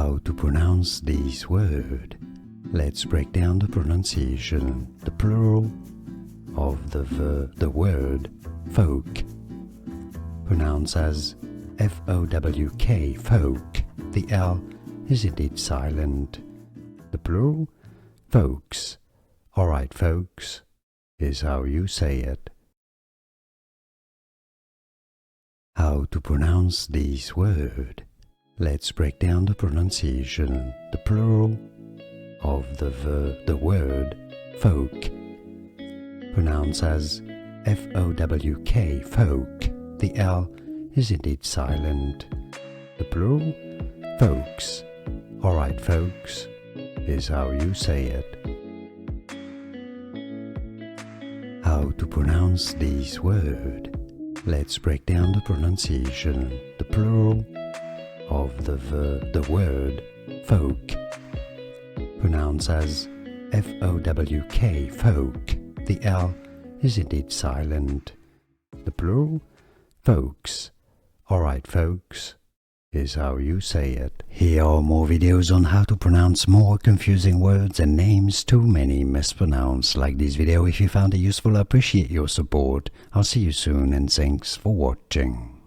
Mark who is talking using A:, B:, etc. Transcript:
A: How to pronounce this word? Let's break down the pronunciation. The plural of the word folk, pronounced as F-O-W-K, folk. The L is indeed silent. The plural, folks. Alright, folks, is how you say it. How to pronounce this word? Let's break down the pronunciation. The plural of the word folk, pronounced as F-O-W-K, folk. The L is indeed silent. The plural, folks. Alright, folks, is how you say it. How to pronounce this word? Let's break down the pronunciation. The plural of the word folk, pronounced as F-O-W-K, folk. The L is indeed silent. The plural, folks. Alright, folks, is how you say it. Here are more videos on how to pronounce more confusing words and names too many mispronounced. Like this video if you found it useful. I appreciate your support. I'll see you soon and thanks for watching.